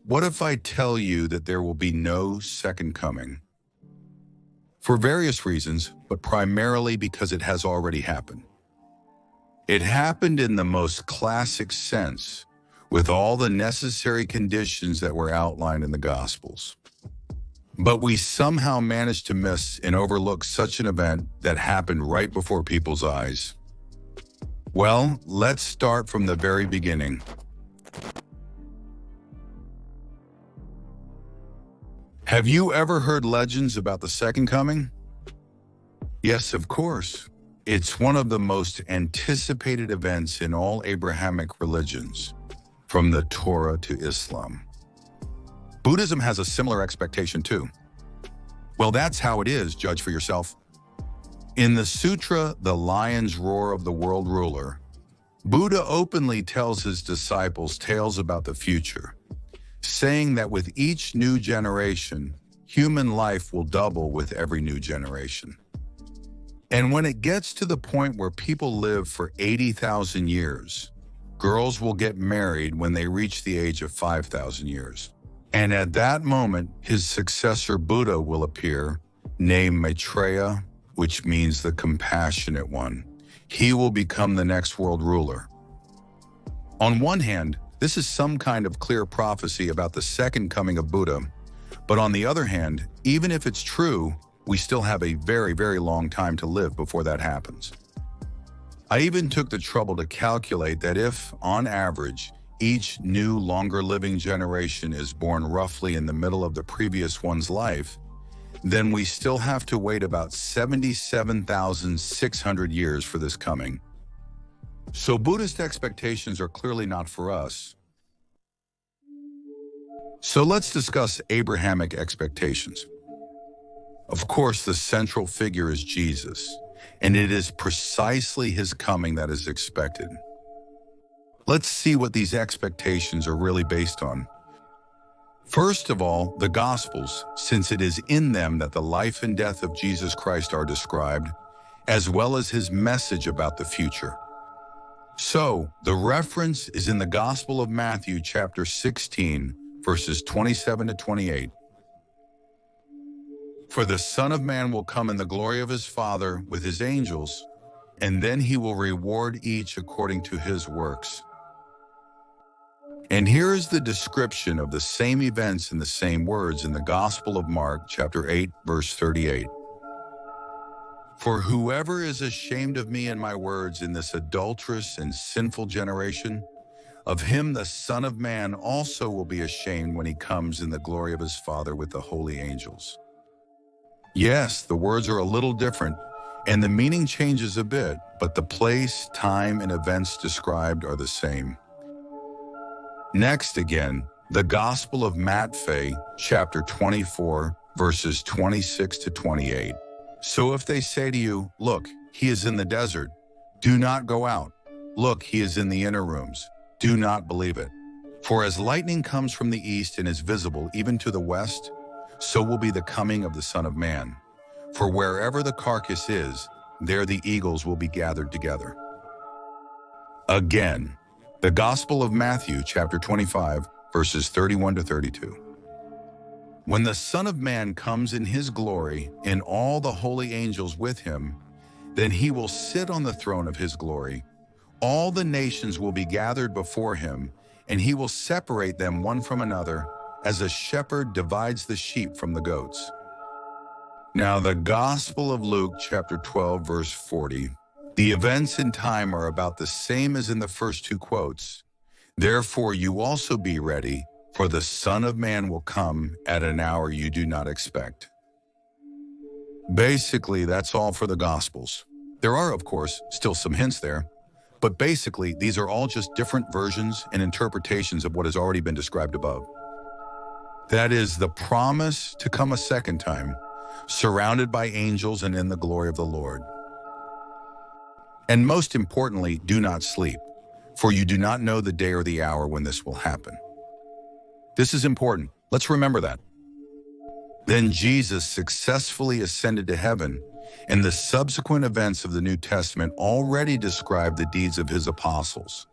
What if I tell you that there will be no second coming? For various reasons, but primarily because it has already happened. It happened in the most classic sense, with all the necessary conditions that were outlined in the Gospels. But we somehow managed to miss and overlook such an event that happened right before people's eyes. Well, let's start from the very beginning. Have you ever heard legends about the second coming? Yes, of course. It's one of the most anticipated events in all Abrahamic religions, from the Torah to Islam. Buddhism has a similar expectation too. Well, that's how it is, judge for yourself. In the Sutra, The Lion's Roar of the World Ruler, Buddha openly tells his disciples tales about the future, saying that with each new generation, human life will double with every new generation. And when it gets to the point where people live for 80,000 years, girls will get married when they reach the age of 5,000 years. And at that moment, his successor Buddha will appear, named Maitreya, which means the compassionate one. He will become the next world ruler. On one hand, this is some kind of clear prophecy about the second coming of Buddha. But on the other hand, even if it's true, we still have a very, very long time to live before that happens. I even took the trouble to calculate that if, on average, each new, longer living generation is born roughly in the middle of the previous one's life, then we still have to wait about 77,600 years for this coming. So Buddhist expectations are clearly not for us. So let's discuss Abrahamic expectations. Of course, the central figure is Jesus, and it is precisely his coming that is expected. Let's see what these expectations are really based on. First of all, the Gospels, since it is in them that the life and death of Jesus Christ are described, as well as his message about the future. So, the reference is in the Gospel of Matthew, chapter 16, verses 27 to 28. For the Son of Man will come in the glory of his Father with his angels, and then he will reward each according to his works. And here is the description of the same events in the same words in the Gospel of Mark, chapter 8, verse 38. For whoever is ashamed of me and my words in this adulterous and sinful generation, of him the Son of Man also will be ashamed when he comes in the glory of his Father with the holy angels. Yes, the words are a little different, and the meaning changes a bit, but the place, time, and events described are the same. Next again, the Gospel of Matthew, chapter 24, verses 26 to 28. So if they say to you, look, he is in the desert, do not go out. Look, he is in the inner rooms, do not believe it. For as lightning comes from the east and is visible even to the west, so will be the coming of the Son of Man. For wherever the carcass is, there the eagles will be gathered together. Again, the Gospel of Matthew, chapter 25, verses 31 to 32. When the Son of Man comes in his glory, and all the holy angels with him, then he will sit on the throne of his glory. All the nations will be gathered before him, and he will separate them one from another, as a shepherd divides the sheep from the goats. Now the Gospel of Luke, chapter 12, verse 40. The events in time are about the same as in the first two quotes. Therefore you also be ready, for the Son of Man will come at an hour you do not expect. Basically, that's all for the Gospels. There are, of course, still some hints there, but basically, these are all just different versions and interpretations of what has already been described above. That is the promise to come a second time, surrounded by angels and in the glory of the Lord. And most importantly, do not sleep, for you do not know the day or the hour when this will happen. This is important. Let's remember that. Then Jesus successfully ascended to heaven, and the subsequent events of the New Testament already describe the deeds of his apostles.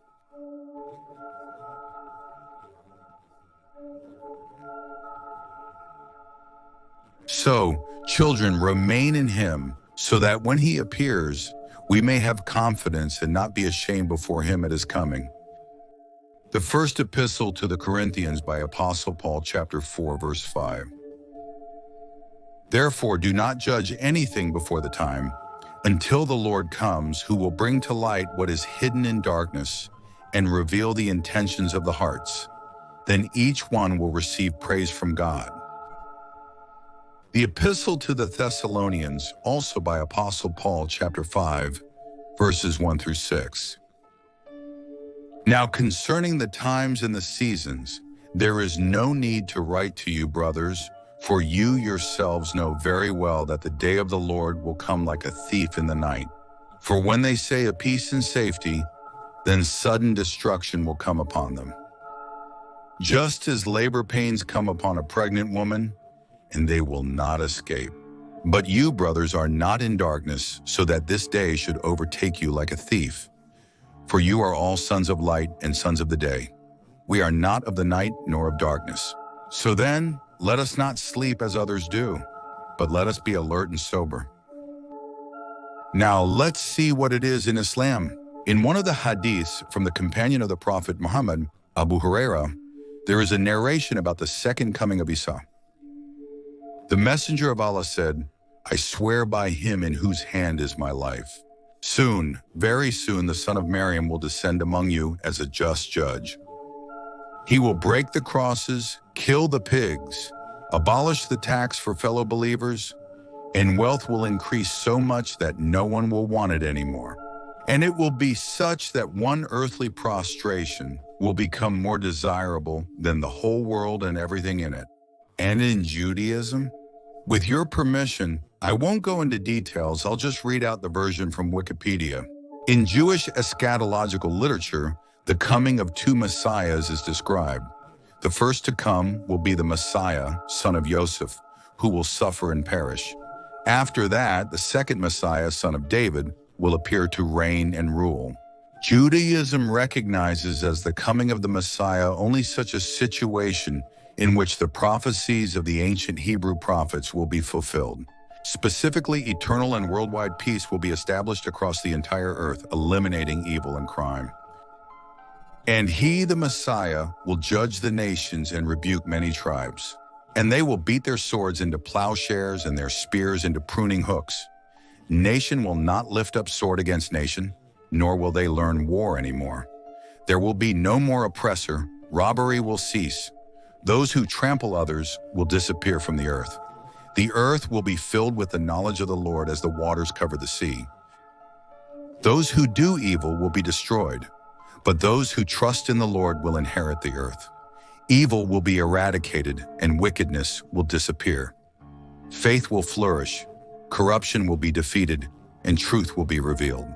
So, children, remain in him, so that when he appears, we may have confidence and not be ashamed before him at his coming. The first epistle to the Corinthians by Apostle Paul, chapter 4, verse 5. Therefore, do not judge anything before the time, until the Lord comes, who will bring to light what is hidden in darkness and reveal the intentions of the hearts. Then each one will receive praise from God. The Epistle to the Thessalonians, also by Apostle Paul, chapter 5, verses 1 through 6. Now concerning the times and the seasons, there is no need to write to you, brothers, for you yourselves know very well that the day of the Lord will come like a thief in the night. For when they say a peace and safety, then sudden destruction will come upon them. Just as labor pains come upon a pregnant woman, and they will not escape. But you, brothers, are not in darkness, so that this day should overtake you like a thief. For you are all sons of light and sons of the day. We are not of the night nor of darkness. So then, let us not sleep as others do, but let us be alert and sober. Now let's see what it is in Islam. In one of the hadiths from the companion of the Prophet Muhammad, Abu Huraira, there is a narration about the second coming of Isa. The messenger of Allah said, I swear by him in whose hand is my life. Soon, very soon, the son of Maryam will descend among you as a just judge. He will break the crosses, kill the pigs, abolish the tax for fellow believers, and wealth will increase so much that no one will want it anymore. And it will be such that one earthly prostration will become more desirable than the whole world and everything in it. And in Judaism, with your permission, I won't go into details, I'll just read out the version from Wikipedia. In Jewish eschatological literature, the coming of two messiahs is described. The first to come will be the Messiah, son of Joseph, who will suffer and perish. After that, the second Messiah, son of David, will appear to reign and rule. Judaism recognizes as the coming of the Messiah only such a situation in which the prophecies of the ancient Hebrew prophets will be fulfilled. Specifically, eternal and worldwide peace will be established across the entire earth, eliminating evil and crime. And he, the Messiah, will judge the nations and rebuke many tribes. And they will beat their swords into plowshares and their spears into pruning hooks. Nation will not lift up sword against nation, nor will they learn war anymore. There will be no more oppressor, robbery will cease. Those who trample others will disappear from the earth. The earth will be filled with the knowledge of the Lord as the waters cover the sea. Those who do evil will be destroyed, but those who trust in the Lord will inherit the earth. Evil will be eradicated and wickedness will disappear. Faith will flourish, corruption will be defeated, and truth will be revealed.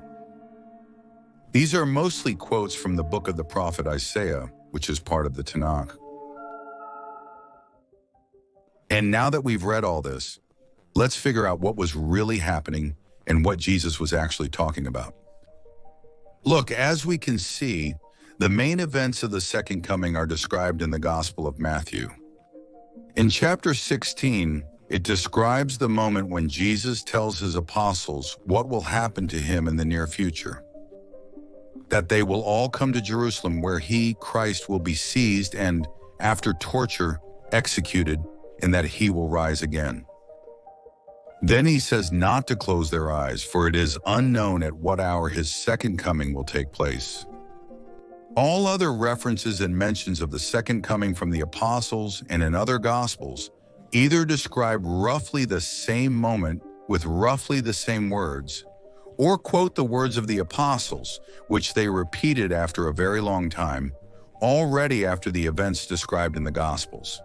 These are mostly quotes from the book of the prophet Isaiah, which is part of the Tanakh. And now that we've read all this, let's figure out what was really happening and what Jesus was actually talking about. Look, as we can see, the main events of the second coming are described in the Gospel of Matthew. In chapter 16, it describes the moment when Jesus tells his apostles what will happen to him in the near future. That they will all come to Jerusalem where he, Christ, will be seized and, after torture, executed, and that he will rise again. Then he says not to close their eyes, for it is unknown at what hour his second coming will take place. All other references and mentions of the second coming from the apostles and in other gospels either describe roughly the same moment with roughly the same words, or quote the words of the apostles, which they repeated after a very long time, already after the events described in the gospels.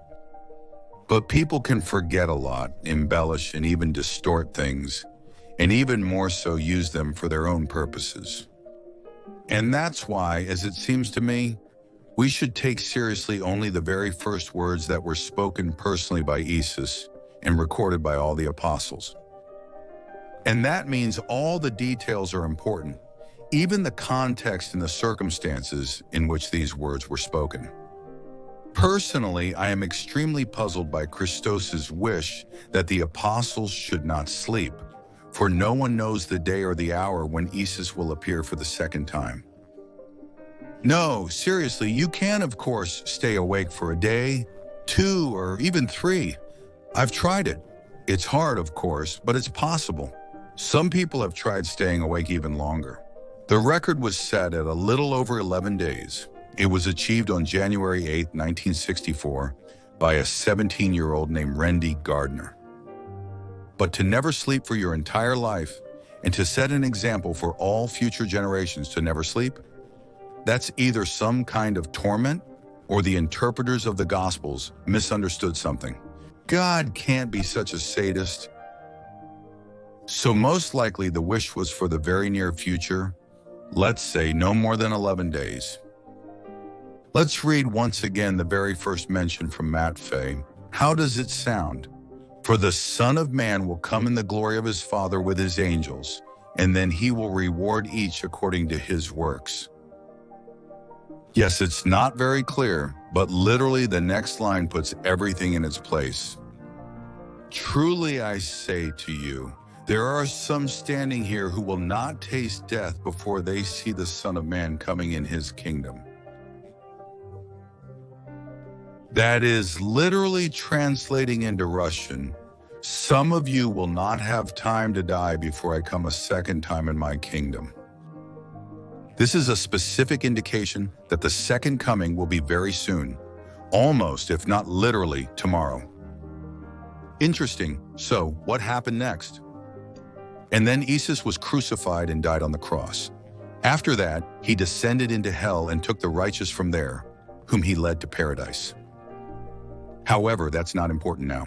But people can forget a lot, embellish, and even distort things, and even more so use them for their own purposes. And that's why, as it seems to me, we should take seriously only the very first words that were spoken personally by Jesus and recorded by all the apostles. And that means all the details are important, even the context and the circumstances in which these words were spoken. Personally, I am extremely puzzled by Christos' wish that the apostles should not sleep, for no one knows the day or the hour when Isis will appear for the second time. No, seriously, you can, of course, stay awake for a day, 2, or even 3. I've tried it. It's hard, of course, but it's possible. Some people have tried staying awake even longer. The record was set at a little over 11 days. It was achieved on January 8, 1964, by a 17-year-old named Randy Gardner. But to never sleep for your entire life, and to set an example for all future generations to never sleep, that's either some kind of torment or the interpreters of the Gospels misunderstood something. God can't be such a sadist. So most likely the wish was for the very near future, let's say no more than 11 days. Let's read once again the very first mention from Matthew. How does it sound? For the Son of Man will come in the glory of his Father with his angels, and then he will reward each according to his works. Yes, it's not very clear, but literally the next line puts everything in its place. Truly I say to you, there are some standing here who will not taste death before they see the Son of Man coming in his kingdom. That is literally translating into Russian. Some of you will not have time to die before I come a second time in my kingdom. This is a specific indication that the second coming will be very soon, almost, if not literally, tomorrow. Interesting. So, what happened next? And then Isis was crucified and died on the cross. After that, he descended into hell and took the righteous from there, whom he led to paradise. However, that's not important now.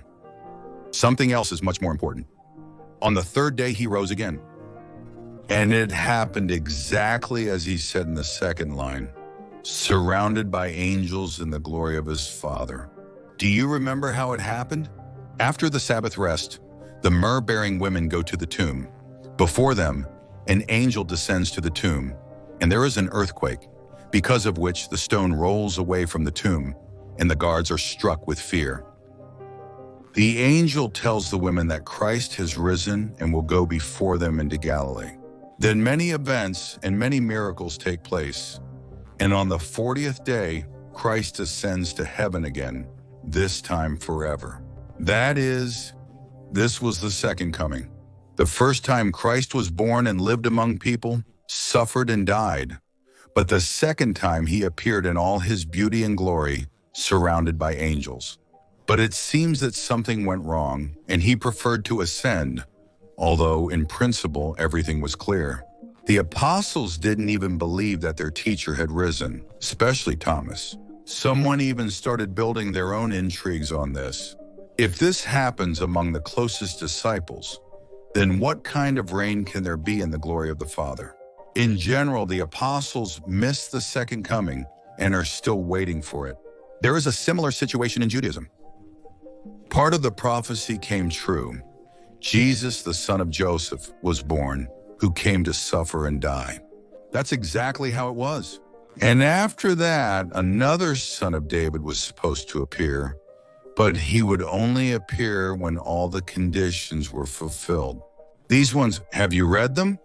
Something else is much more important. On the third day, he rose again. And it happened exactly as he said in the second line, surrounded by angels in the glory of his Father. Do you remember how it happened? After the Sabbath rest, the myrrh-bearing women go to the tomb. Before them, an angel descends to the tomb, and there is an earthquake, because of which the stone rolls away from the tomb, and the guards are struck with fear. The angel tells the women that Christ has risen and will go before them into Galilee. Then many events and many miracles take place, and on the 40th day, Christ ascends to heaven again, this time forever. That is, this was the second coming. The first time Christ was born and lived among people, suffered and died. But the second time he appeared in all his beauty and glory, surrounded by angels. But it seems that something went wrong, and he preferred to ascend, although in principle everything was clear. The apostles didn't even believe that their teacher had risen, especially Thomas. Someone even started building their own intrigues on this. If this happens among the closest disciples, then what kind of reign can there be in the glory of the Father? In general, the apostles missed the second coming and are still waiting for it. There is a similar situation in Judaism. Part of the prophecy came true. Jesus, the son of Joseph, was born, who came to suffer and die. That's exactly how it was. And after that, another son of David was supposed to appear, but he would only appear when all the conditions were fulfilled. These ones, have you read them?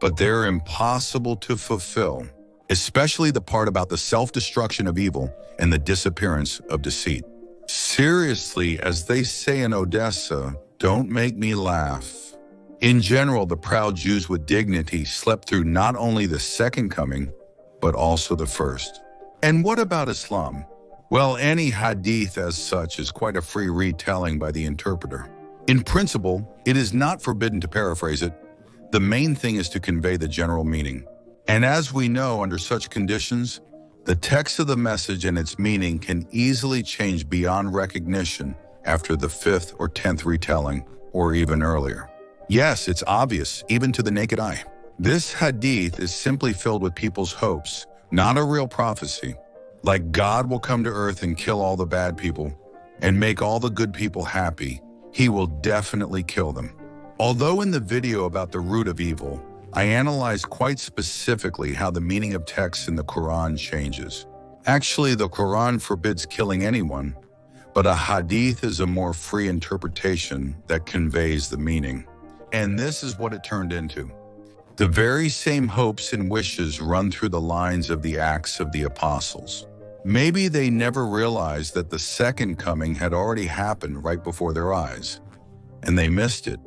But they're impossible to fulfill, especially the part about the self-destruction of evil and the disappearance of deceit. Seriously, as they say in Odessa, don't make me laugh. In general, the proud Jews with dignity slept through not only the second coming, but also the first. And what about Islam? Well, any hadith as such is quite a free retelling by the interpreter. In principle, it is not forbidden to paraphrase it. The main thing is to convey the general meaning. And as we know, under such conditions, the text of the message and its meaning can easily change beyond recognition after the 5th or 10th retelling, or even earlier. Yes, it's obvious, even to the naked eye. This hadith is simply filled with people's hopes, not a real prophecy. Like God will come to earth and kill all the bad people and make all the good people happy, he will definitely kill them. Although in the video about the root of evil, I analyzed quite specifically how the meaning of texts in the Quran changes. Actually, the Quran forbids killing anyone, but a hadith is a more free interpretation that conveys the meaning. And this is what it turned into. The very same hopes and wishes run through the lines of the Acts of the Apostles. Maybe they never realized that the second coming had already happened right before their eyes, and they missed it.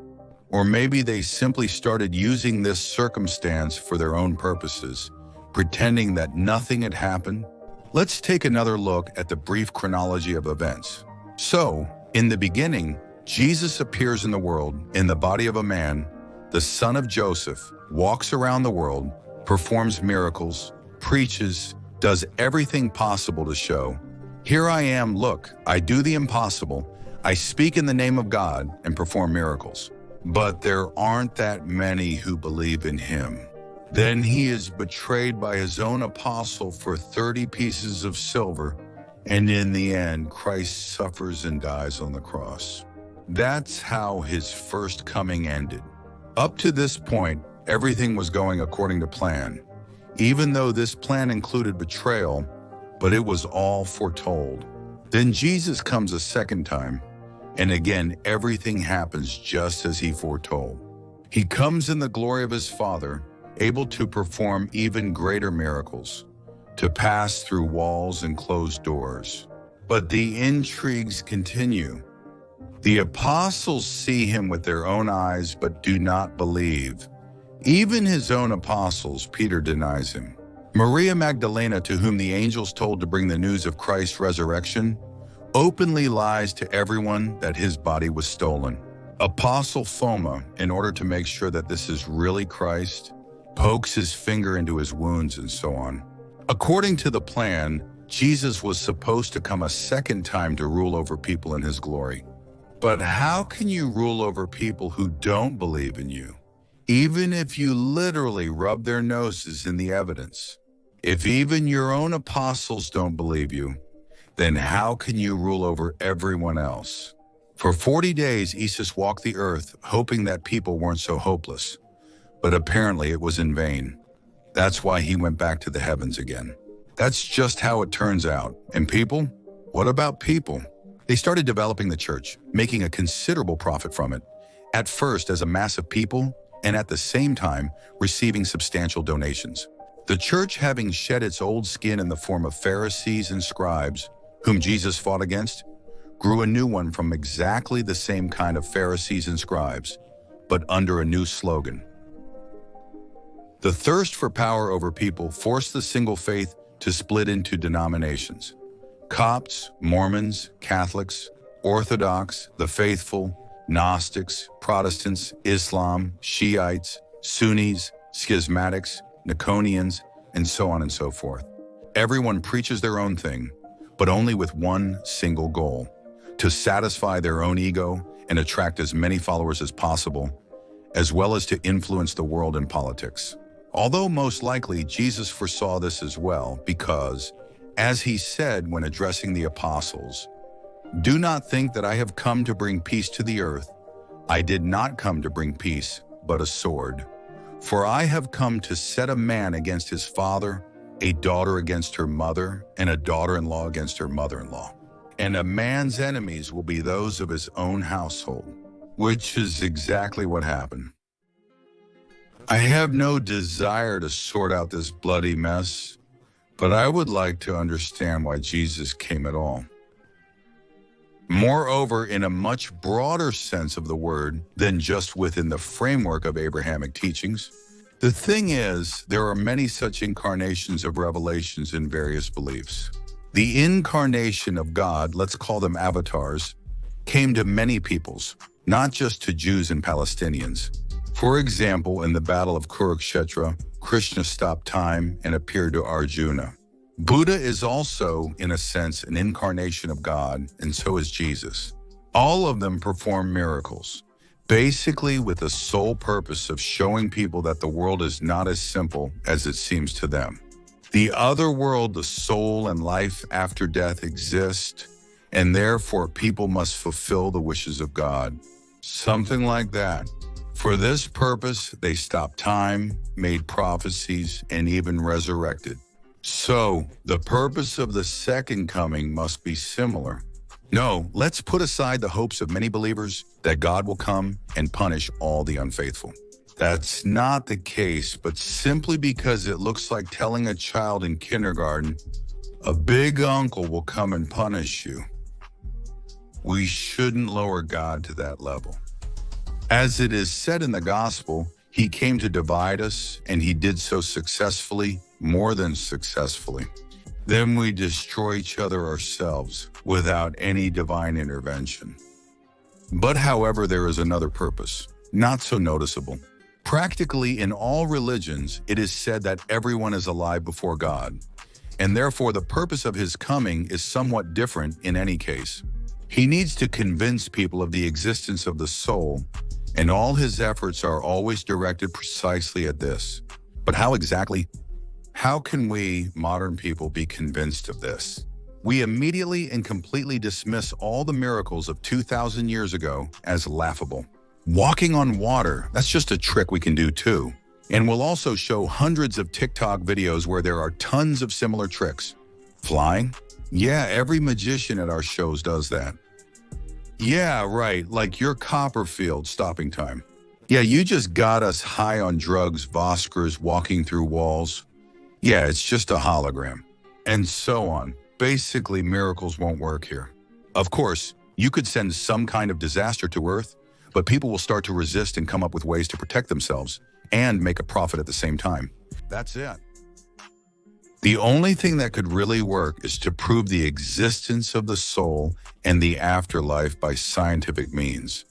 Or maybe they simply started using this circumstance for their own purposes, pretending that nothing had happened. Let's take another look at the brief chronology of events. So, in the beginning, Jesus appears in the world in the body of a man, the son of Joseph, walks around the world, performs miracles, preaches, does everything possible to show, "Here I am, look, I do the impossible, I speak in the name of God and perform miracles." But there aren't that many who believe in him. Then he is betrayed by his own apostle for 30 pieces of silver, and in the end, Christ suffers and dies on the cross. That's how his first coming ended. Up to this point, everything was going according to plan, even though this plan included betrayal, but it was all foretold. Then Jesus comes a second time, and again, everything happens just as he foretold. He comes in the glory of his Father, able to perform even greater miracles, to pass through walls and closed doors. But the intrigues continue. The apostles see him with their own eyes but do not believe. Even his own apostles, Peter, denies him. Maria Magdalena, to whom the angels told to bring the news of Christ's resurrection, openly lies to everyone that his body was stolen. Apostle Thoma, in order to make sure that this is really Christ, pokes his finger into his wounds and so on. According to the plan, Jesus was supposed to come a second time to rule over people in his glory. But how can you rule over people who don't believe in you, even if you literally rub their noses in the evidence? If even your own apostles don't believe you, then how can you rule over everyone else? For 40 days, Jesus walked the earth, hoping that people weren't so hopeless. But apparently it was in vain. That's why he went back to the heavens again. That's just how it turns out. And people? What about people? They started developing the church, making a considerable profit from it, at first as a mass of people, and at the same time receiving substantial donations. The church, having shed its old skin in the form of Pharisees and scribes, whom Jesus fought against, grew a new one from exactly the same kind of Pharisees and scribes, but under a new slogan. The thirst for power over people forced the single faith to split into denominations. Copts, Mormons, Catholics, Orthodox, the faithful, Gnostics, Protestants, Islam, Shiites, Sunnis, Schismatics, Niconians, and so on and so forth. Everyone preaches their own thing, but only with one single goal: to satisfy their own ego and attract as many followers as possible, as well as to influence the world in politics. Although most likely Jesus foresaw this as well, because, as he said when addressing the apostles, "Do not think that I have come to bring peace to the earth. I did not come to bring peace, but a sword. For I have come to set a man against his father, a daughter against her mother, and a daughter-in-law against her mother-in-law. And a man's enemies will be those of his own household," which is exactly what happened. I have no desire to sort out this bloody mess, but I would like to understand why Jesus came at all. Moreover, in a much broader sense of the word than just within the framework of Abrahamic teachings. The thing is, there are many such incarnations of revelations in various beliefs. The incarnation of God, let's call them avatars, came to many peoples, not just to Jews and Palestinians. For example, in the Battle of Kurukshetra, Krishna stopped time and appeared to Arjuna. Buddha is also, in a sense, an incarnation of God, and so is Jesus. All of them perform miracles, basically with the sole purpose of showing people that the world is not as simple as it seems to them. The other world, the soul and life after death exist, and therefore people must fulfill the wishes of God. Something like that. For this purpose, they stopped time, made prophecies, and even resurrected. So, the purpose of the second coming must be similar. No, let's put aside the hopes of many believers that God will come and punish all the unfaithful. That's not the case, but simply because it looks like telling a child in kindergarten, a big uncle will come and punish you. We shouldn't lower God to that level. As it is said in the gospel, he came to divide us, and he did so successfully, more than successfully. Then we destroy each other ourselves without any divine intervention. But however, there is another purpose, not so noticeable. Practically in all religions, it is said that everyone is alive before God, and therefore the purpose of his coming is somewhat different in any case. He needs to convince people of the existence of the soul, and all his efforts are always directed precisely at this. But how exactly? How can we, modern people, be convinced of this? We immediately and completely dismiss all the miracles of 2,000 years ago as laughable. Walking on water, that's just a trick we can do too. And we'll also show hundreds of TikTok videos where there are tons of similar tricks. Flying? Yeah, every magician at our shows does that. Yeah, right, like your Copperfield stopping time. Yeah, you just got us high on drugs, Voskers walking through walls. Yeah, it's just a hologram. And so on. Basically, miracles won't work here. Of course, you could send some kind of disaster to Earth, but people will start to resist and come up with ways to protect themselves and make a profit at the same time. That's it. The only thing that could really work is to prove the existence of the soul and the afterlife by scientific means,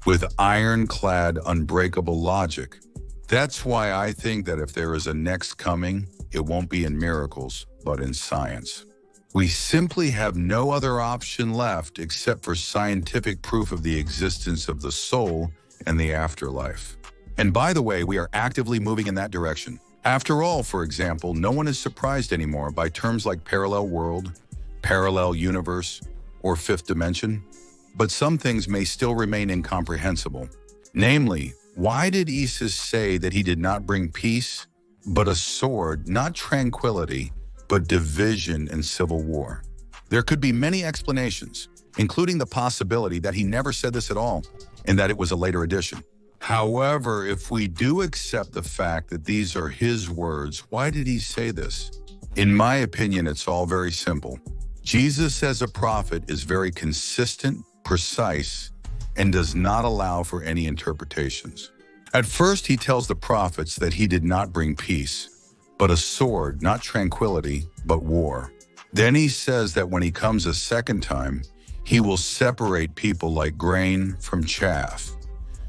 with ironclad, unbreakable logic. That's why I think that if there is a next coming, it won't be in miracles, but in science. We simply have no other option left except for scientific proof of the existence of the soul and the afterlife. And by the way, we are actively moving in that direction. After all, for example, no one is surprised anymore by terms like parallel world, parallel universe, or fifth dimension. But some things may still remain incomprehensible. Namely, why did Isis say that he did not bring peace, but a sword, not tranquility, but division and civil war? There could be many explanations, including the possibility that he never said this at all, and that it was a later addition. However, if we do accept the fact that these are his words, why did he say this? In my opinion, it's all very simple. Jesus as a prophet is very consistent, precise, and does not allow for any interpretations. At first, he tells the prophets that he did not bring peace, but a sword, not tranquility, but war. Then he says that when he comes a second time, he will separate people like grain from chaff.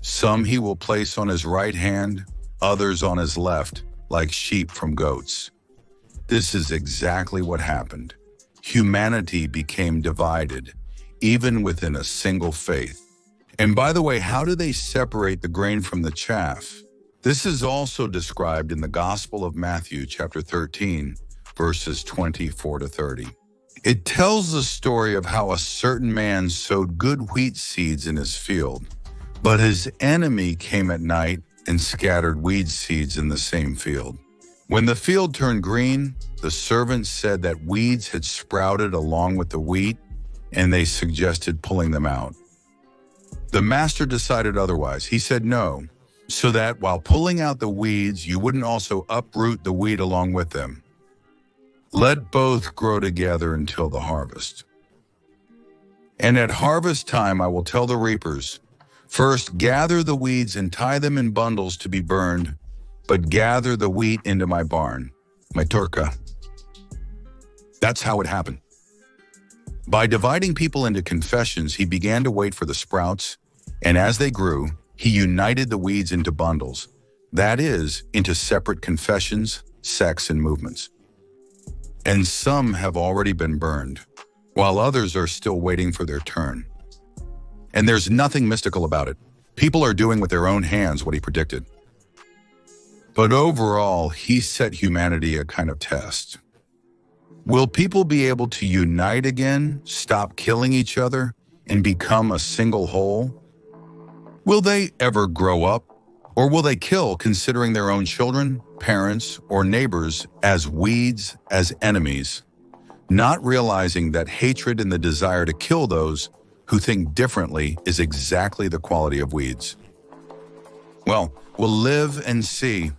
Some he will place on his right hand, others on his left, like sheep from goats. This is exactly what happened. Humanity became divided, even within a single faith. And by the way, how do they separate the grain from the chaff? This is also described in the Gospel of Matthew, chapter 13, verses 24 to 30. It tells the story of how a certain man sowed good wheat seeds in his field, but his enemy came at night and scattered weed seeds in the same field. When the field turned green, the servants said that weeds had sprouted along with the wheat, and they suggested pulling them out. The master decided otherwise. He said no, so that while pulling out the weeds, you wouldn't also uproot the wheat along with them. Let both grow together until the harvest. And at harvest time, I will tell the reapers, first, gather the weeds and tie them in bundles to be burned, but gather the wheat into my barn, my turka. That's how it happened. By dividing people into confessions, he began to wait for the sprouts, and as they grew, he united the weeds into bundles, that is, into separate confessions, sects, and movements. And some have already been burned, while others are still waiting for their turn. And there's nothing mystical about it. People are doing with their own hands what he predicted. But overall, he set humanity a kind of test. Will people be able to unite again, stop killing each other, and become a single whole? Will they ever grow up, Or will they kill considering their own children, parents, or neighbors as weeds, as enemies, not realizing that hatred and the desire to kill those who think differently is exactly the quality of weeds? Well, we'll live and see.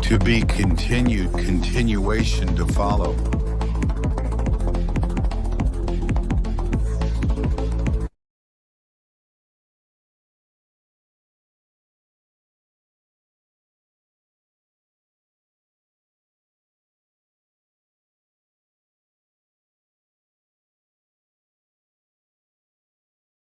To be continued, continuation to follow.